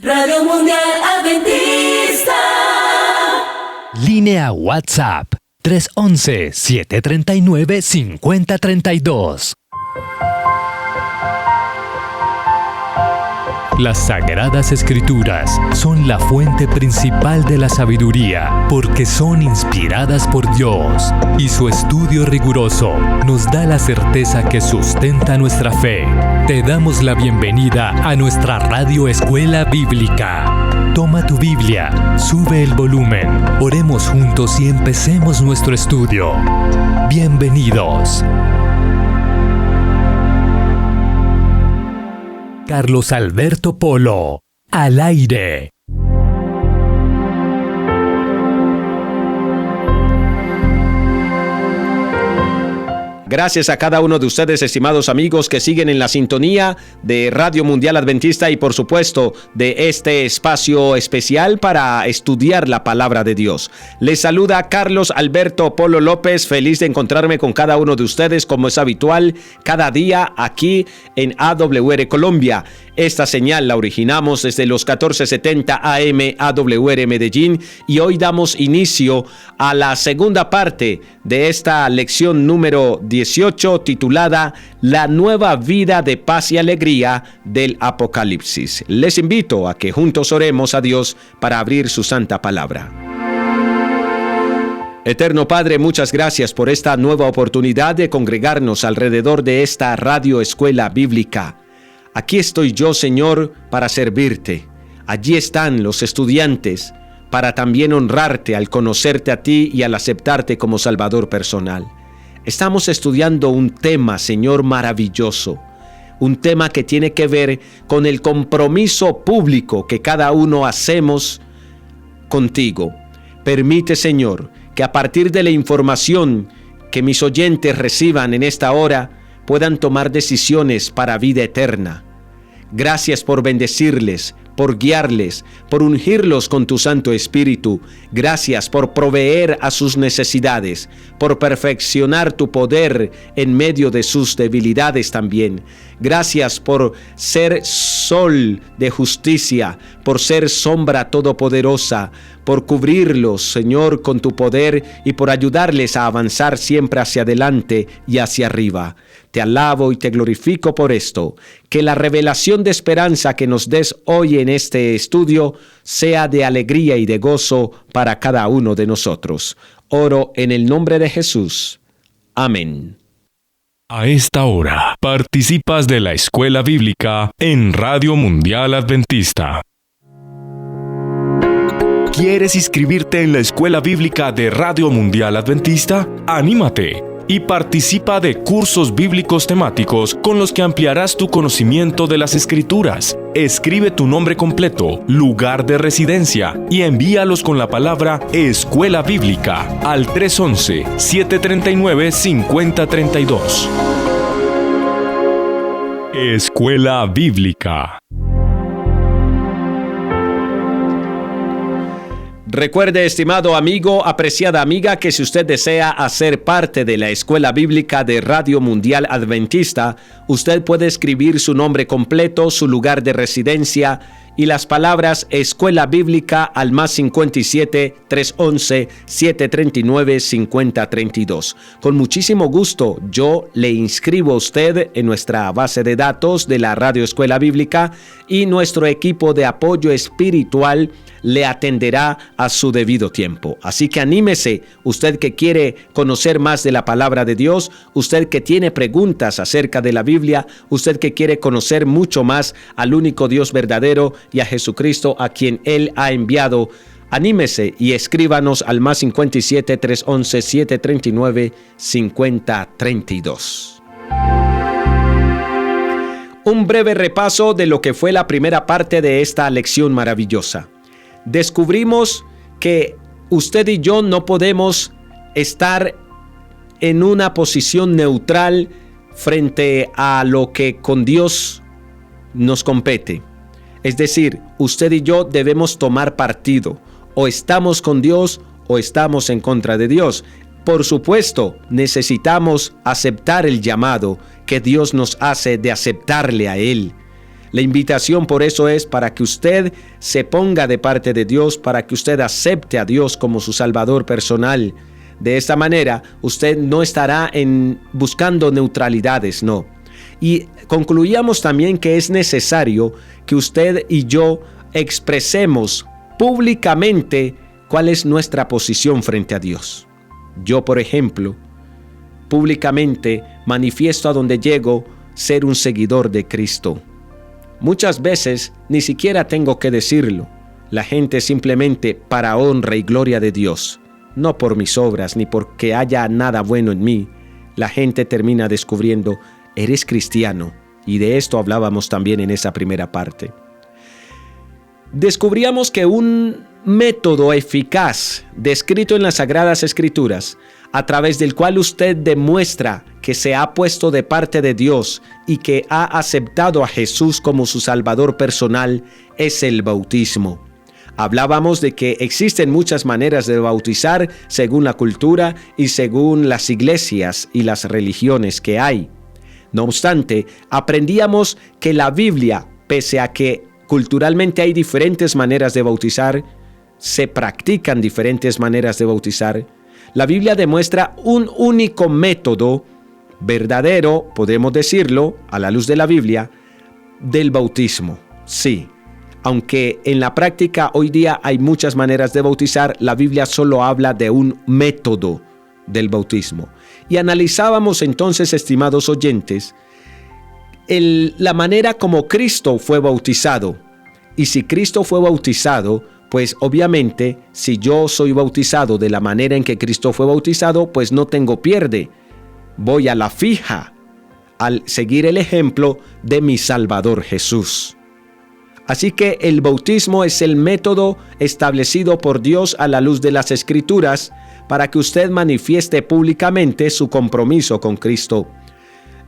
Radio Mundial Adventista. Línea WhatsApp 311-739-5032. Las Sagradas Escrituras son la fuente principal de la sabiduría, porque son inspiradas por Dios, y su estudio riguroso nos da la certeza que sustenta nuestra fe. Te damos la bienvenida a nuestra Radio Escuela Bíblica. Toma tu Biblia, sube el volumen, oremos juntos y empecemos nuestro estudio. Bienvenidos. Carlos Alberto Polo, al aire. Gracias a cada uno de ustedes, estimados amigos, que siguen en la sintonía de Radio Mundial Adventista y, por supuesto, de este espacio especial para estudiar la palabra de Dios. Les saluda Carlos Alberto Polo López, feliz de encontrarme con cada uno de ustedes, como es habitual, cada día aquí en AWR Colombia. Esta señal la originamos desde los 1470 AM AWR Medellín y hoy damos inicio a la segunda parte de esta lección número 18 titulada La nueva vida de paz y alegría del Apocalipsis. Les invito a que juntos oremos a Dios para abrir su santa palabra. Eterno Padre, muchas gracias por esta nueva oportunidad de congregarnos alrededor de esta radio escuela bíblica. Aquí estoy yo, Señor, para servirte. Allí están los estudiantes para también honrarte al conocerte a ti y al aceptarte como Salvador personal. Estamos estudiando un tema, Señor, maravilloso. Un tema que tiene que ver con el compromiso público que cada uno hacemos contigo. Permite, Señor, que a partir de la información que mis oyentes reciban en esta hora, puedan tomar decisiones para vida eterna. Gracias por bendecirles, por guiarles, por ungirlos con tu Santo Espíritu. Gracias por proveer a sus necesidades, por perfeccionar tu poder en medio de sus debilidades también. Gracias por ser sol de justicia, por ser sombra todopoderosa, por cubrirlos, Señor, con tu poder y por ayudarles a avanzar siempre hacia adelante y hacia arriba. Te alabo y te glorifico por esto. Que la revelación de esperanza que nos des hoy en este estudio sea de alegría y de gozo para cada uno de nosotros. Oro en el nombre de Jesús. Amén. A esta hora, participas de la Escuela Bíblica en Radio Mundial Adventista. ¿Quieres inscribirte en la Escuela Bíblica de Radio Mundial Adventista? ¡Anímate! Y participa de cursos bíblicos temáticos con los que ampliarás tu conocimiento de las Escrituras. Escribe tu nombre completo, lugar de residencia y envíalos con la palabra Escuela Bíblica al 311-739-5032. Escuela Bíblica. Recuerde, estimado amigo, apreciada amiga, que si usted desea hacer parte de la Escuela Bíblica de Radio Mundial Adventista, usted puede escribir su nombre completo, su lugar de residencia y las palabras Escuela Bíblica al +57 311 739 5032. Con muchísimo gusto yo le inscribo a usted en nuestra base de datos de la Radio Escuela Bíblica y nuestro equipo de apoyo espiritual le atenderá a su debido tiempo. Así que anímese, usted que quiere conocer más de la palabra de Dios, usted que tiene preguntas acerca de la Biblia, usted que quiere conocer mucho más al único Dios verdadero y a Jesucristo a quien Él ha enviado. Anímese y escríbanos al +57 311 739 5032. Un breve repaso de lo que fue la primera parte de esta lección maravillosa. Descubrimos que usted y yo no podemos estar en una posición neutral frente a lo que con Dios nos compete. Es decir, usted y yo debemos tomar partido. O estamos con Dios o estamos en contra de Dios. Por supuesto, necesitamos aceptar el llamado que Dios nos hace de aceptarle a Él. La invitación por eso es para que usted se ponga de parte de Dios, para que usted acepte a Dios como su Salvador personal. De esta manera, usted no estará buscando neutralidades, no. Y concluíamos también que es necesario que usted y yo expresemos públicamente cuál es nuestra posición frente a Dios. Yo, por ejemplo, públicamente manifiesto a donde llego ser un seguidor de Cristo. Muchas veces ni siquiera tengo que decirlo. La gente simplemente para honra y gloria de Dios, no por mis obras ni porque haya nada bueno en mí, la gente termina descubriendo, eres cristiano. Y de esto hablábamos también en esa primera parte. Descubríamos que un método eficaz descrito en las Sagradas Escrituras, a través del cual usted demuestra que se ha puesto de parte de Dios y que ha aceptado a Jesús como su Salvador personal, es el bautismo. Hablábamos de que existen muchas maneras de bautizar según la cultura y según las iglesias y las religiones que hay. No obstante, aprendíamos que la Biblia, pese a que culturalmente hay diferentes maneras de bautizar, se practican diferentes maneras de bautizar, la Biblia demuestra un único método verdadero, podemos decirlo, a la luz de la Biblia, del bautismo. Sí, aunque en la práctica hoy día hay muchas maneras de bautizar, la Biblia solo habla de un método del bautismo. Y analizábamos entonces, estimados oyentes, la manera como Cristo fue bautizado. Y si Cristo fue bautizado, pues obviamente si yo soy bautizado de la manera en que Cristo fue bautizado, pues no tengo pierde. Voy a la fija al seguir el ejemplo de mi Salvador Jesús. Así que el bautismo es el método establecido por Dios a la luz de las Escrituras para que usted manifieste públicamente su compromiso con Cristo.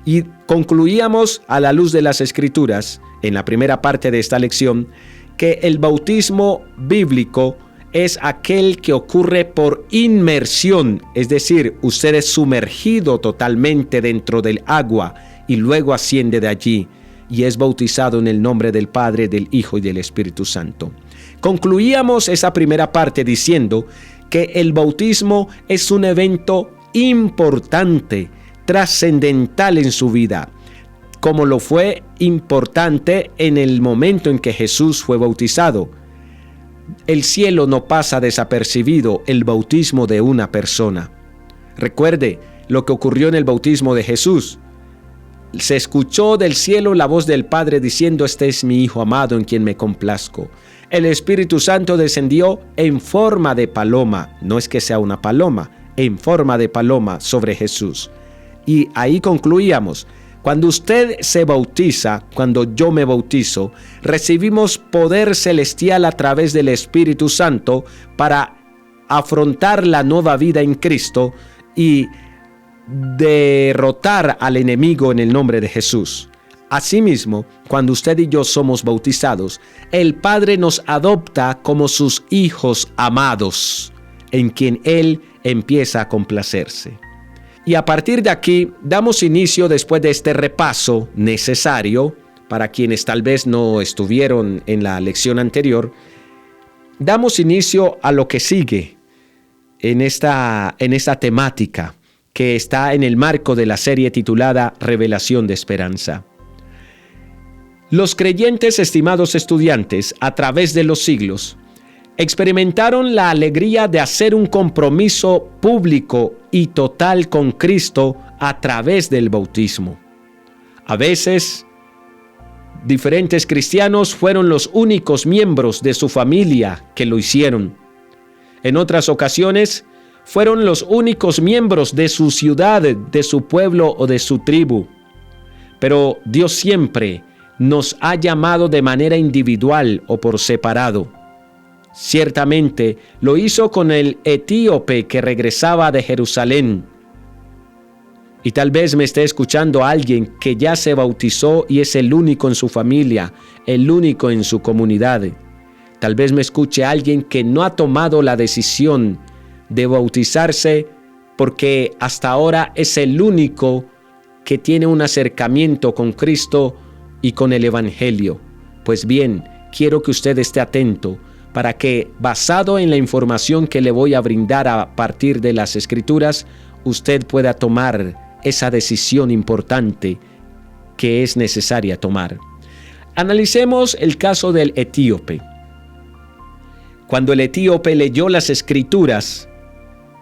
Y concluíamos a la luz de las Escrituras, en la primera parte de esta lección, que el bautismo bíblico es aquel que ocurre por inmersión, es decir, usted es sumergido totalmente dentro del agua y luego asciende de allí y es bautizado en el nombre del Padre, del Hijo y del Espíritu Santo. Concluíamos esa primera parte diciendo que el bautismo es un evento importante, trascendental en su vida, como lo fue importante en el momento en que Jesús fue bautizado. El cielo no pasa desapercibido el bautismo de una persona. Recuerde lo que ocurrió en el bautismo de Jesús. Se escuchó del cielo la voz del Padre diciendo: este es mi Hijo amado en quien me complazco. El Espíritu Santo descendió en forma de paloma, no es que sea una paloma, en forma de paloma sobre Jesús. Y ahí concluíamos. Cuando usted se bautiza, cuando yo me bautizo, recibimos poder celestial a través del Espíritu Santo para afrontar la nueva vida en Cristo y derrotar al enemigo en el nombre de Jesús. Asimismo, cuando usted y yo somos bautizados, el Padre nos adopta como sus hijos amados, en quien Él empieza a complacerse. Y a partir de aquí, damos inicio después de este repaso necesario, para quienes tal vez no estuvieron en la lección anterior, damos inicio a lo que sigue en esta temática que está en el marco de la serie titulada Revelación de Esperanza. Los creyentes, estimados estudiantes, a través de los siglos, experimentaron la alegría de hacer un compromiso público y total con Cristo a través del bautismo. A veces, diferentes cristianos fueron los únicos miembros de su familia que lo hicieron. En otras ocasiones, fueron los únicos miembros de su ciudad, de su pueblo o de su tribu. Pero Dios siempre nos ha llamado de manera individual o por separado. Ciertamente lo hizo con el etíope que regresaba de Jerusalén. Y tal vez me esté escuchando alguien que ya se bautizó y es el único en su familia, el único en su comunidad. Tal vez me escuche alguien que no ha tomado la decisión de bautizarse porque hasta ahora es el único que tiene un acercamiento con Cristo y con el Evangelio. Pues bien, quiero que usted esté atento para que, basado en la información que le voy a brindar a partir de las Escrituras, usted pueda tomar esa decisión importante que es necesaria tomar. Analicemos el caso del etíope. Cuando el etíope leyó las Escrituras,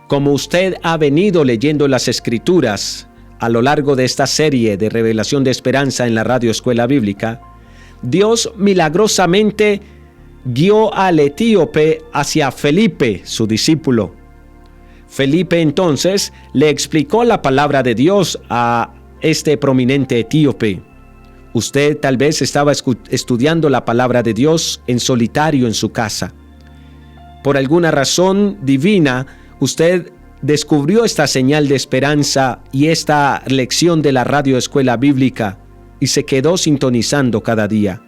como usted ha venido leyendo las Escrituras a lo largo de esta serie de Revelación de Esperanza en la Radio Escuela Bíblica, Dios milagrosamente guió al etíope hacia Felipe, su discípulo. Felipe entonces le explicó la palabra de Dios a este prominente etíope. Usted tal vez estaba estudiando la palabra de Dios en solitario en su casa. Por alguna razón divina, usted descubrió esta señal de esperanza y esta lección de la Radio Escuela Bíblica y se quedó sintonizando cada día.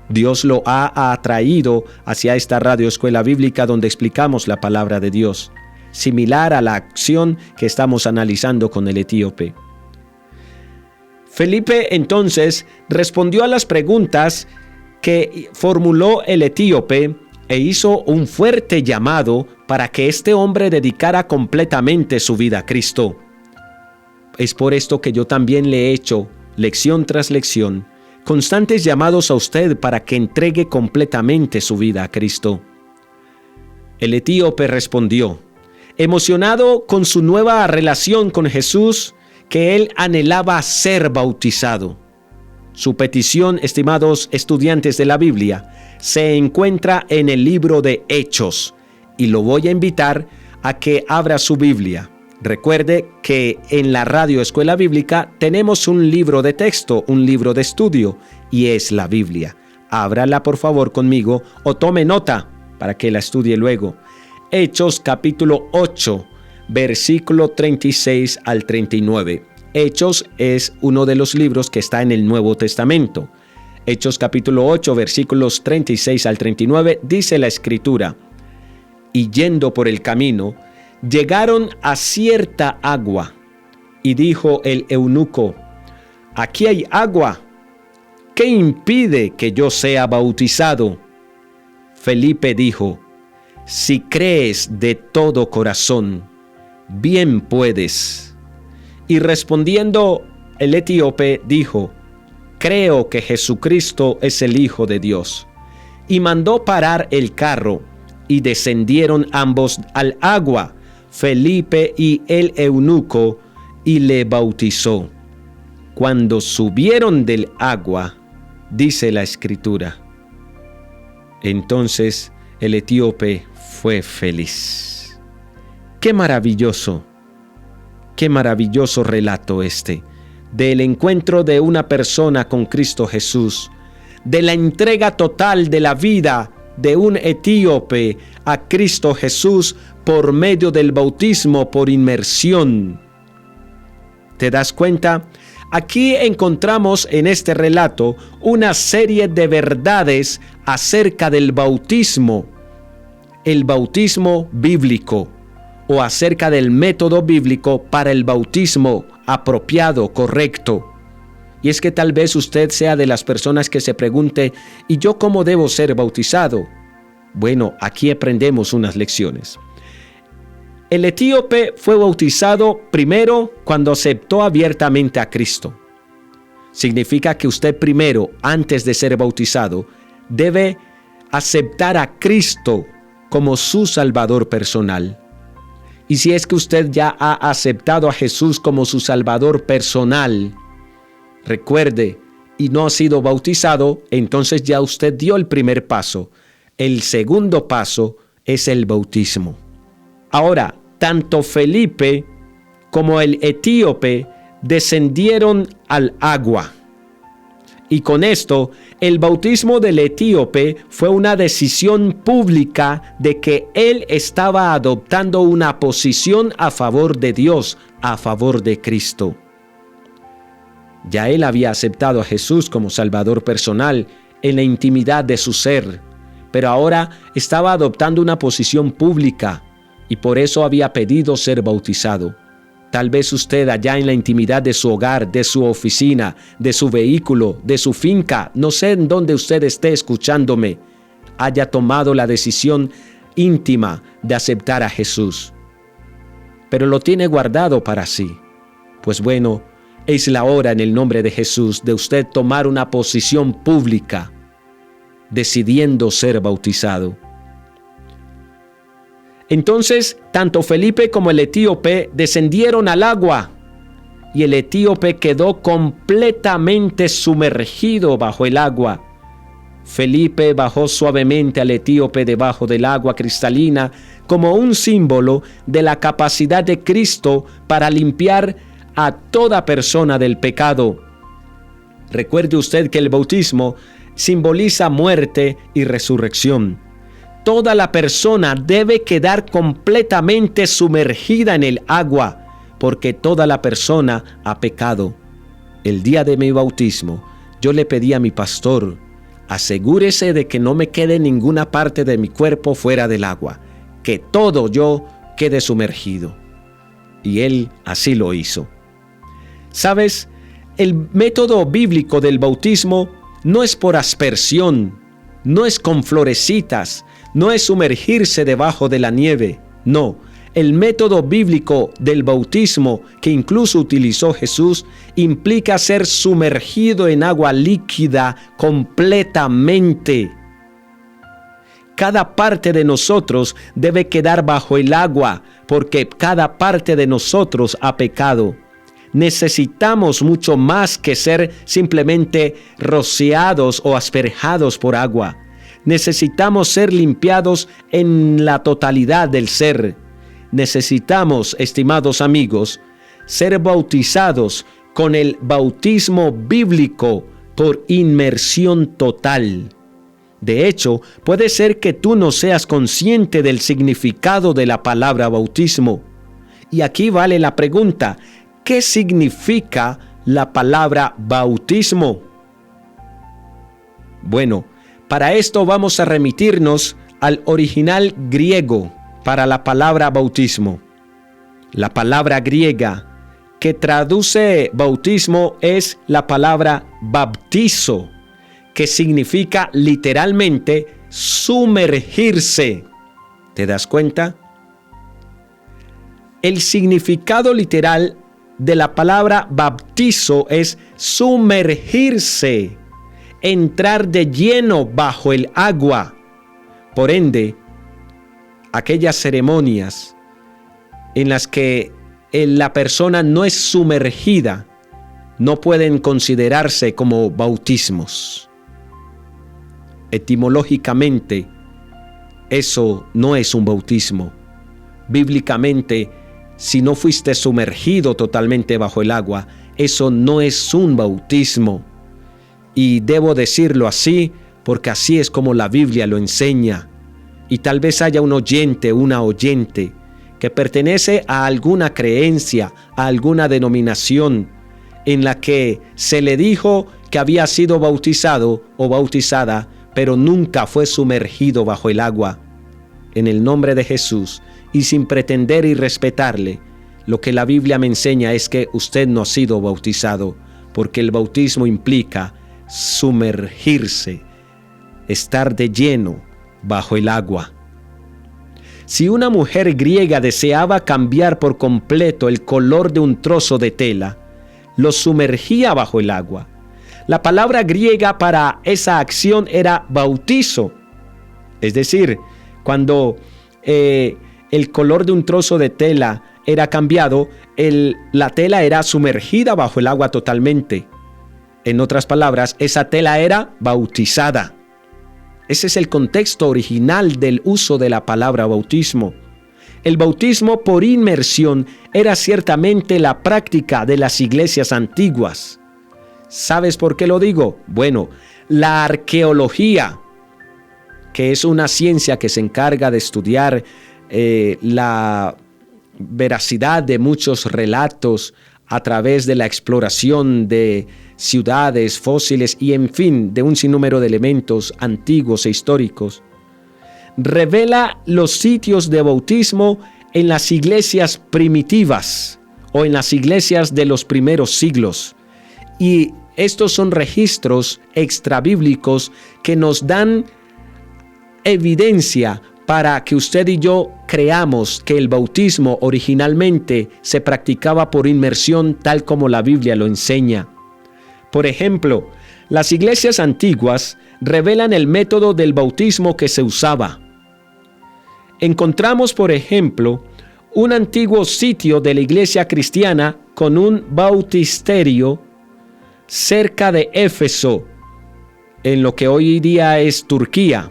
Dios lo ha atraído hacia esta Radio Escuela Bíblica donde explicamos la palabra de Dios, similar a la acción que estamos analizando con el etíope. Felipe entonces respondió a las preguntas que formuló el etíope e hizo un fuerte llamado para que este hombre dedicara completamente su vida a Cristo. Es por esto que yo también le he hecho, lección tras lección, constantes llamados a usted para que entregue completamente su vida a Cristo. El etíope respondió, emocionado con su nueva relación con Jesús, que él anhelaba ser bautizado. Su petición, estimados estudiantes de la Biblia, se encuentra en el libro de Hechos, y lo voy a invitar a que abra su Biblia. Recuerde que en la Radio Escuela Bíblica tenemos un libro de texto, un libro de estudio, y es la Biblia. Ábrala por favor conmigo o tome nota para que la estudie luego. Hechos capítulo 8, versículo 36 al 39. Hechos es uno de los libros que está en el Nuevo Testamento. Hechos capítulo 8, versículos 36 al 39, dice la Escritura: y yendo por el camino, llegaron a cierta agua, y dijo el eunuco: aquí hay agua, ¿qué impide que yo sea bautizado? Felipe dijo: si crees de todo corazón, bien puedes. Y respondiendo el etíope dijo: creo que Jesucristo es el Hijo de Dios. Y mandó parar el carro, y descendieron ambos al agua, Felipe y el eunuco, y le bautizó. Cuando subieron del agua, dice la Escritura, entonces el etíope fue feliz. ¡Qué maravilloso relato este! Del encuentro de una persona con Cristo Jesús, de la entrega total de la vida de un etíope a Cristo Jesús por medio del bautismo por inmersión. ¿Te das cuenta? Aquí encontramos en este relato una serie de verdades acerca del bautismo, el bautismo bíblico, o acerca del método bíblico para el bautismo apropiado, correcto. Y es que tal vez usted sea de las personas que se pregunte: ¿y yo cómo debo ser bautizado? Bueno, aquí aprendemos unas lecciones. El etíope fue bautizado primero cuando aceptó abiertamente a Cristo. Significa que usted primero, antes de ser bautizado, debe aceptar a Cristo como su Salvador personal. Y si es que usted ya ha aceptado a Jesús como su Salvador personal, recuerde, y no ha sido bautizado, entonces ya usted dio el primer paso. El segundo paso es el bautismo. Ahora, tanto Felipe como el etíope descendieron al agua. Y con esto, el bautismo del etíope fue una decisión pública de que él estaba adoptando una posición a favor de Dios, a favor de Cristo. Ya él había aceptado a Jesús como Salvador personal en la intimidad de su ser, pero ahora estaba adoptando una posición pública y por eso había pedido ser bautizado. Tal vez usted allá en la intimidad de su hogar, de su oficina, de su vehículo, de su finca, no sé en dónde usted esté escuchándome, haya tomado la decisión íntima de aceptar a Jesús. Pero lo tiene guardado para sí. Pues bueno, es la hora en el nombre de Jesús de usted tomar una posición pública, decidiendo ser bautizado. Entonces, tanto Felipe como el etíope descendieron al agua, y el etíope quedó completamente sumergido bajo el agua. Felipe bajó suavemente al etíope debajo del agua cristalina como un símbolo de la capacidad de Cristo para limpiar a toda persona del pecado. Recuerde usted que el bautismo simboliza muerte y resurrección. Toda la persona debe quedar completamente sumergida en el agua, porque toda la persona ha pecado. El día de mi bautismo, yo le pedí a mi pastor: asegúrese de que no me quede ninguna parte de mi cuerpo fuera del agua, que todo yo quede sumergido. Y él así lo hizo. ¿Sabes? El método bíblico del bautismo no es por aspersión, no es con florecitas, no es sumergirse debajo de la nieve. No, el método bíblico del bautismo que incluso utilizó Jesús implica ser sumergido en agua líquida completamente. Cada parte de nosotros debe quedar bajo el agua, porque cada parte de nosotros ha pecado. Necesitamos mucho más que ser simplemente rociados o asperjados por agua. Necesitamos ser limpiados en la totalidad del ser. Necesitamos, estimados amigos, ser bautizados con el bautismo bíblico por inmersión total. De hecho, puede ser que tú no seas consciente del significado de la palabra bautismo. Y aquí vale la pregunta: ¿qué significa la palabra bautismo? Bueno, para esto vamos a remitirnos al original griego para la palabra bautismo. La palabra griega que traduce bautismo es la palabra baptizo, que significa literalmente sumergirse. ¿Te das cuenta? El significado literal de la palabra baptizo es sumergirse, entrar de lleno bajo el agua. Por ende, aquellas ceremonias en las que la persona no es sumergida no pueden considerarse como bautismos. Etimológicamente, eso no es un bautismo. Bíblicamente, si no fuiste sumergido totalmente bajo el agua, eso no es un bautismo. Y debo decirlo así porque así es como la Biblia lo enseña. Y tal vez haya un oyente, una oyente, que pertenece a alguna creencia, a alguna denominación, en la que se le dijo que había sido bautizado o bautizada, pero nunca fue sumergido bajo el agua. En el nombre de Jesús, y sin pretender y respetarle, lo que la Biblia me enseña es que usted no ha sido bautizado, porque el bautismo implica sumergirse, estar de lleno bajo el agua. Si una mujer griega deseaba cambiar por completo el color de un trozo de tela, lo sumergía bajo el agua. La palabra griega para esa acción era bautizo. Es decir, cuando el color de un trozo de tela era cambiado, la tela era sumergida bajo el agua totalmente. En otras palabras, esa tela era bautizada. Ese es el contexto original del uso de la palabra bautismo. El bautismo por inmersión era ciertamente la práctica de las iglesias antiguas. ¿Sabes por qué lo digo? Bueno, la arqueología, que es una ciencia que se encarga de estudiar la veracidad de muchos relatos a través de la exploración de ciudades, fósiles y en fin, de un sinnúmero de elementos antiguos e históricos, revela los sitios de bautismo en las iglesias primitivas o en las iglesias de los primeros siglos. Y estos son registros extrabíblicos que nos dan evidencia para que usted y yo creamos que el bautismo originalmente se practicaba por inmersión tal como la Biblia lo enseña. Por ejemplo, las iglesias antiguas revelan el método del bautismo que se usaba. Encontramos, por ejemplo, un antiguo sitio de la iglesia cristiana con un bautisterio cerca de Éfeso, en lo que hoy día es Turquía.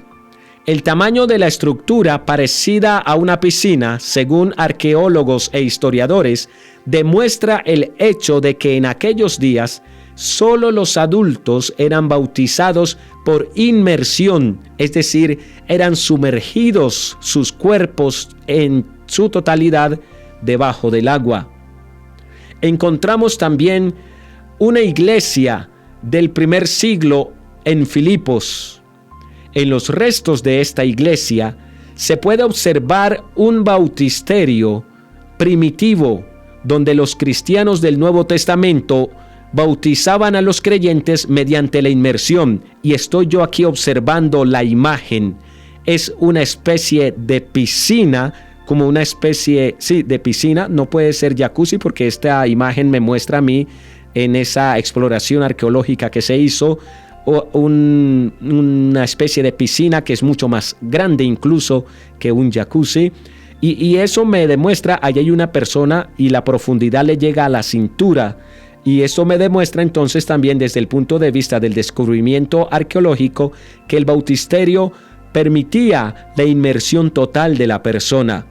El tamaño de la estructura, parecida a una piscina, según arqueólogos e historiadores, demuestra el hecho de que en aquellos días solo los adultos eran bautizados por inmersión, es decir, eran sumergidos sus cuerpos en su totalidad debajo del agua. Encontramos también una iglesia del primer siglo en Filipos. En los restos de esta iglesia se puede observar un bautisterio primitivo donde los cristianos del Nuevo Testamento bautizaban a los creyentes mediante la inmersión. Y estoy yo aquí observando la imagen. Es una especie de piscina, como una especie, de piscina. No puede ser jacuzzi porque esta imagen me muestra a mí en esa exploración arqueológica que se hizo, una especie de piscina que es mucho más grande incluso que un jacuzzi, y eso me demuestra, allí hay una persona y la profundidad le llega a la cintura, y eso me demuestra entonces también desde el punto de vista del descubrimiento arqueológico que el bautisterio permitía la inmersión total de la persona.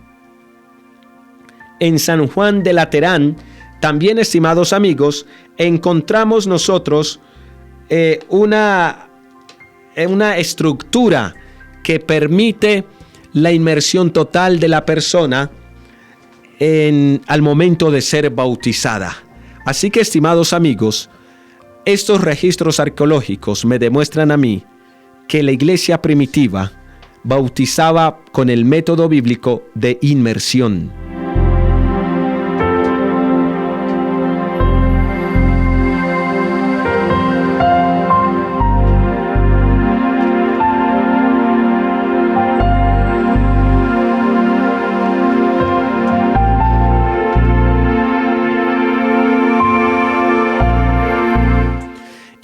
En San Juan de Laterán, también, estimados amigos, encontramos nosotros una estructura que permite la inmersión total de la persona al momento de ser bautizada. Así que, estimados amigos, estos registros arqueológicos me demuestran a mí que la iglesia primitiva bautizaba con el método bíblico de inmersión.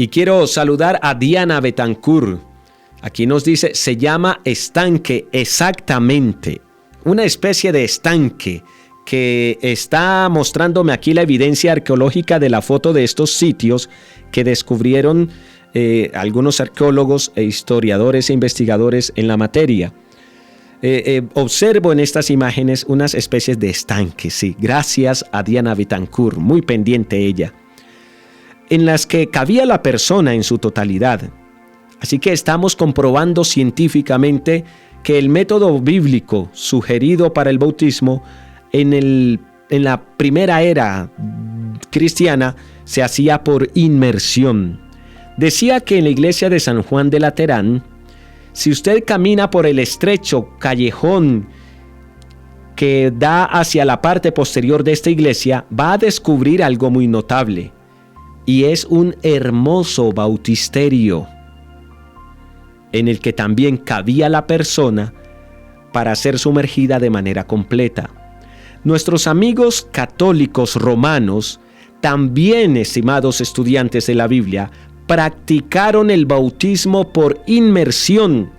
Y quiero saludar a Diana Betancourt. Aquí nos dice, se llama estanque, exactamente. Una especie de estanque que está mostrándome aquí la evidencia arqueológica de la foto de estos sitios que descubrieron algunos arqueólogos e historiadores e investigadores en la materia. Observo en estas imágenes unas especies de estanques, sí. Gracias a Diana Betancourt, muy pendiente ella, en las que cabía la persona en su totalidad. Así que estamos comprobando científicamente que el método bíblico sugerido para el bautismo en la primera era cristiana se hacía por inmersión. Decía que en la iglesia de San Juan de Laterán, si usted camina por el estrecho callejón que da hacia la parte posterior de esta iglesia, va a descubrir algo muy notable. Y es un hermoso bautisterio en el que también cabía la persona para ser sumergida de manera completa. Nuestros amigos católicos romanos, también, estimados estudiantes de la Biblia, practicaron el bautismo por inmersión,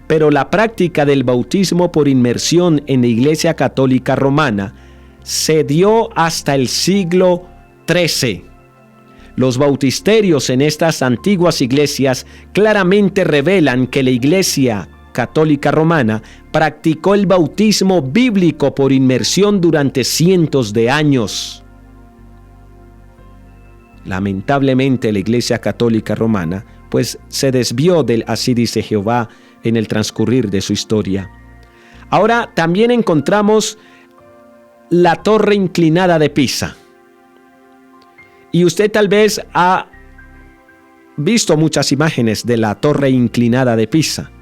pero la práctica del bautismo por inmersión en la Iglesia Católica Romana se dio hasta el siglo XIII. Los bautisterios en estas antiguas iglesias claramente revelan que la Iglesia Católica Romana practicó el bautismo bíblico por inmersión durante cientos de años. Lamentablemente, la Iglesia Católica Romana pues se desvió del así dice Jehová en el transcurrir de su historia. Ahora también encontramos la torre inclinada de Pisa. Y usted tal vez ha visto muchas imágenes de la torre inclinada de Pisa.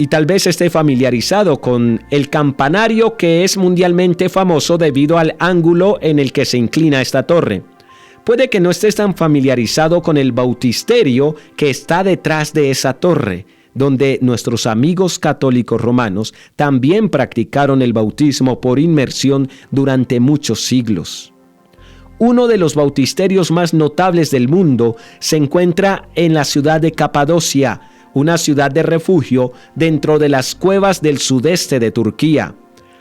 y tal vez esté familiarizado con el campanario, que es mundialmente famoso debido al ángulo en el que se inclina esta torre. Puede que no estés tan familiarizado con el bautisterio que está detrás de esa torre, donde nuestros amigos católicos romanos también practicaron el bautismo por inmersión durante muchos siglos. Uno de los bautisterios más notables del mundo se encuentra en la ciudad de Capadocia, una ciudad de refugio dentro de las cuevas del sudeste de Turquía.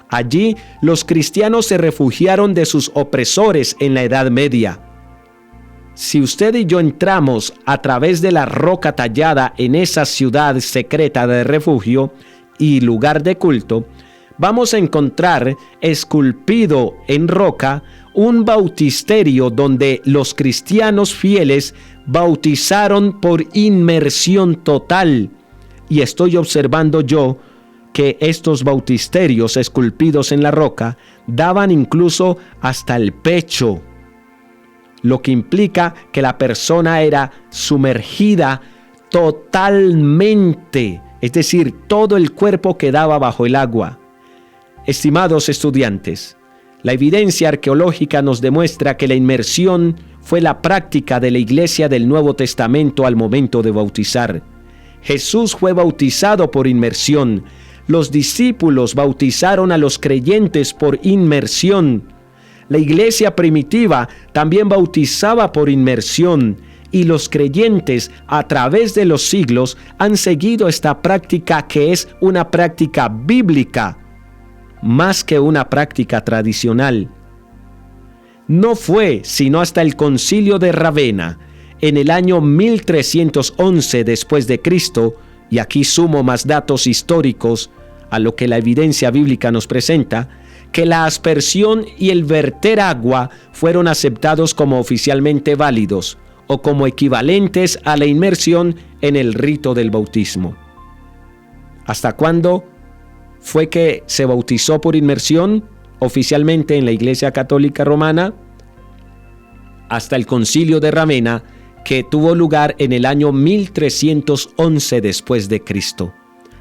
Allí los cristianos se refugiaron de sus opresores en la Edad Media. Si usted y yo entramos a través de la roca tallada en esa ciudad secreta de refugio y lugar de culto, vamos a encontrar esculpido en roca un bautisterio donde los cristianos fieles bautizaron por inmersión total. Y estoy observando yo que estos bautisterios esculpidos en la roca daban incluso hasta el pecho, lo que implica que la persona era sumergida totalmente, es decir, todo el cuerpo quedaba bajo el agua. Estimados estudiantes, la evidencia arqueológica nos demuestra que la inmersión fue la práctica de la Iglesia del Nuevo Testamento al momento de bautizar. Jesús fue bautizado por inmersión. Los discípulos bautizaron a los creyentes por inmersión. La iglesia primitiva también bautizaba por inmersión, y los creyentes a través de los siglos han seguido esta práctica, que es una práctica bíblica, más que una práctica tradicional. No fue sino hasta el Concilio de Ravenna, en el año 1311 después de Cristo, y aquí sumo más datos históricos a lo que la evidencia bíblica nos presenta, que la aspersión y el verter agua fueron aceptados como oficialmente válidos o como equivalentes a la inmersión en el rito del bautismo. ¿Hasta cuándo fue que se bautizó por inmersión oficialmente en la Iglesia Católica Romana? Hasta el Concilio de Ravenna, que tuvo lugar en el año 1311 después de Cristo.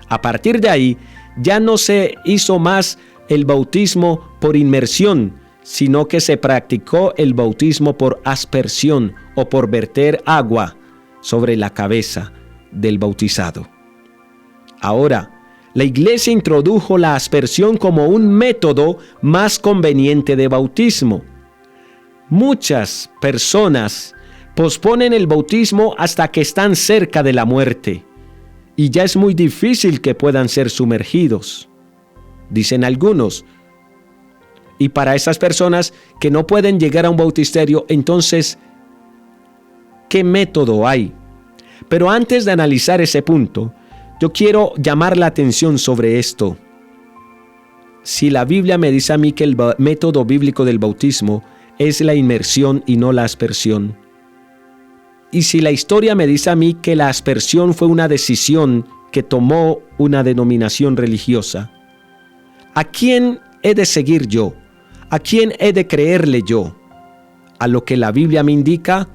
A partir de ahí, ya no se hizo más el bautismo por inmersión, sino que se practicó el bautismo por aspersión o por verter agua sobre la cabeza del bautizado. Ahora, la Iglesia introdujo la aspersión como un método más conveniente de bautismo. Muchas personas posponen el bautismo hasta que están cerca de la muerte, y ya es muy difícil que puedan ser sumergidos, dicen algunos. Y para esas personas que no pueden llegar a un bautisterio, entonces, ¿qué método hay? Pero antes de analizar ese punto, yo quiero llamar la atención sobre esto. Si la Biblia me dice a mí que el método bíblico del bautismo es la inmersión y no la aspersión, y si la historia me dice a mí que la aspersión fue una decisión que tomó una denominación religiosa, ¿a quién he de seguir yo? ¿A quién he de creerle yo? ¿A lo que la Biblia me indica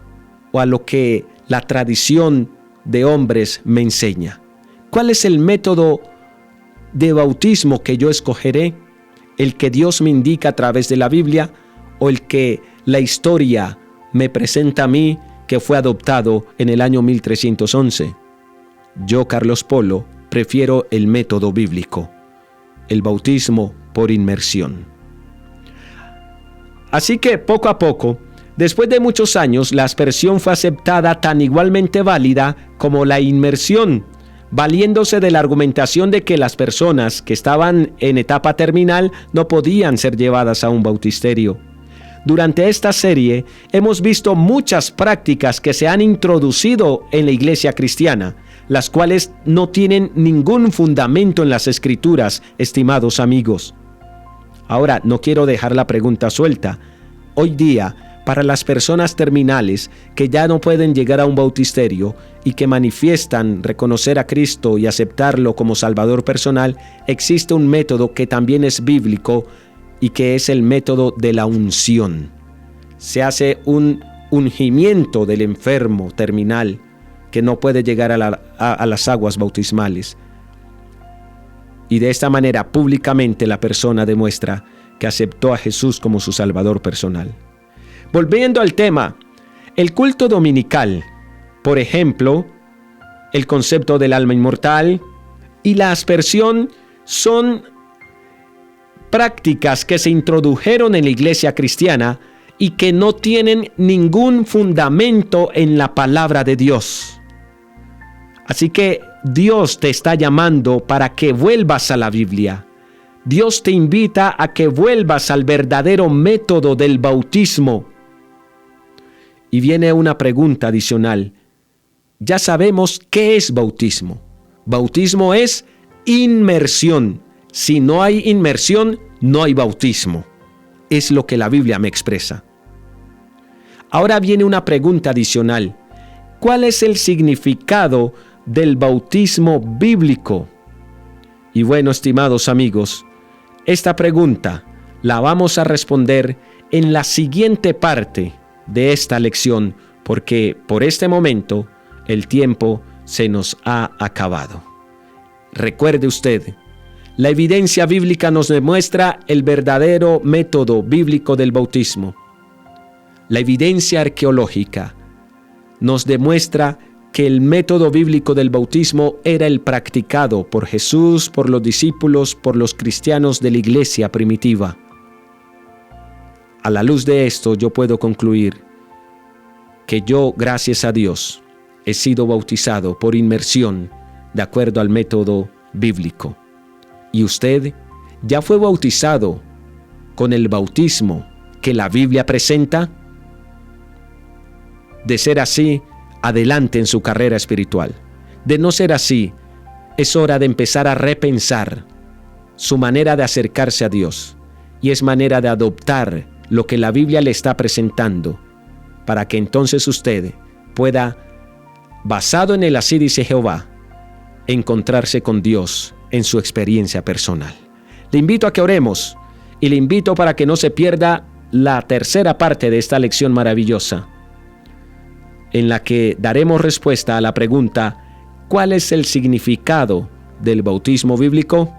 o a lo que la tradición de hombres me enseña? ¿Cuál es el método de bautismo que yo escogeré? ¿El que Dios me indica a través de la Biblia o el que la historia me presenta a mí, que fue adoptado en el año 1311? Yo, Carlos Polo, prefiero el método bíblico, el bautismo por inmersión. Así que poco a poco, después de muchos años, la aspersión fue aceptada tan igualmente válida como la inmersión, valiéndose de la argumentación de que las personas que estaban en etapa terminal no podían ser llevadas a un bautisterio. Durante esta serie hemos visto muchas prácticas que se han introducido en la iglesia cristiana, las cuales no tienen ningún fundamento en las Escrituras, estimados amigos. Ahora, no quiero dejar la pregunta suelta. Hoy día, para las personas terminales que ya no pueden llegar a un bautisterio y que manifiestan reconocer a Cristo y aceptarlo como Salvador personal, existe un método que también es bíblico y que es el método de la unción. Se hace un ungimiento del enfermo terminal que no puede llegar a las aguas bautismales. Y de esta manera públicamente la persona demuestra que aceptó a Jesús como su Salvador personal. Volviendo al tema, el culto dominical, por ejemplo, el concepto del alma inmortal y la aspersión son prácticas que se introdujeron en la iglesia cristiana y que no tienen ningún fundamento en la palabra de Dios. Así que Dios te está llamando para que vuelvas a la Biblia. Dios te invita a que vuelvas al verdadero método del bautismo. Y viene una pregunta adicional. Ya sabemos qué es bautismo. Bautismo es inmersión. Si no hay inmersión, no hay bautismo. Es lo que la Biblia me expresa. Ahora viene una pregunta adicional. ¿Cuál es el significado del bautismo bíblico? Y bueno, estimados amigos, esta pregunta la vamos a responder en la siguiente parte de esta lección, porque por este momento el tiempo se nos ha acabado. Recuerde usted, la evidencia bíblica nos demuestra el verdadero método bíblico del bautismo. La evidencia arqueológica nos demuestra que el método bíblico del bautismo era el practicado por Jesús, por los discípulos, por los cristianos de la iglesia primitiva. A la luz de esto, yo puedo concluir que yo, gracias a Dios, he sido bautizado por inmersión de acuerdo al método bíblico. ¿Y usted ya fue bautizado con el bautismo que la Biblia presenta? De ser así, adelante en su carrera espiritual. De no ser así, es hora de empezar a repensar su manera de acercarse a Dios, y es manera de adoptar lo que la Biblia le está presentando, para que entonces usted pueda, basado en el así dice Jehová, encontrarse con Dios en su experiencia personal. Le invito a que oremos y le invito para que no se pierda la tercera parte de esta lección maravillosa, en la que daremos respuesta a la pregunta: ¿cuál es el significado del bautismo bíblico?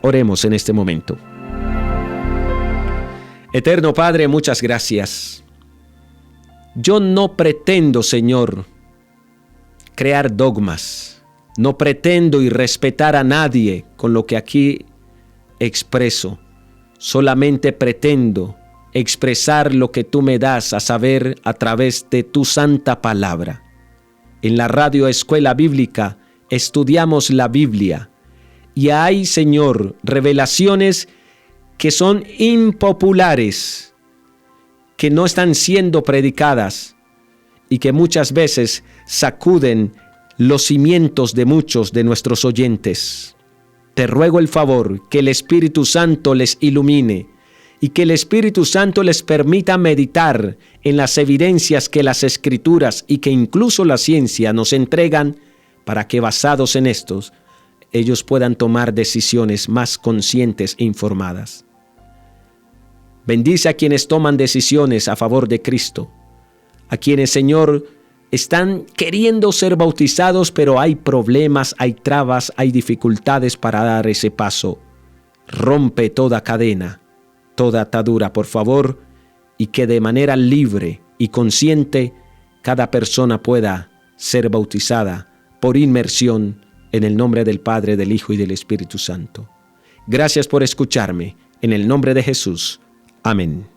Oremos en este momento. Eterno Padre, muchas gracias. Yo no pretendo, Señor, crear dogmas. No pretendo irrespetar a nadie con lo que aquí expreso. Solamente pretendo expresar lo que tú me das a saber a través de tu santa palabra. En la Radio Escuela Bíblica estudiamos la Biblia y hay, Señor, revelaciones que son impopulares, que no están siendo predicadas y que muchas veces sacuden los cimientos de muchos de nuestros oyentes. Te ruego el favor que el Espíritu Santo les ilumine y que el Espíritu Santo les permita meditar en las evidencias que las Escrituras y que incluso la ciencia nos entregan, para que basados en estos, ellos puedan tomar decisiones más conscientes e informadas. Bendice a quienes toman decisiones a favor de Cristo, a quienes, Señor, están queriendo ser bautizados, pero hay problemas, hay trabas, hay dificultades para dar ese paso. Rompe toda cadena, toda atadura, por favor, y que de manera libre y consciente cada persona pueda ser bautizada por inmersión en el nombre del Padre, del Hijo y del Espíritu Santo. Gracias por escucharme. En el nombre de Jesús. Amén.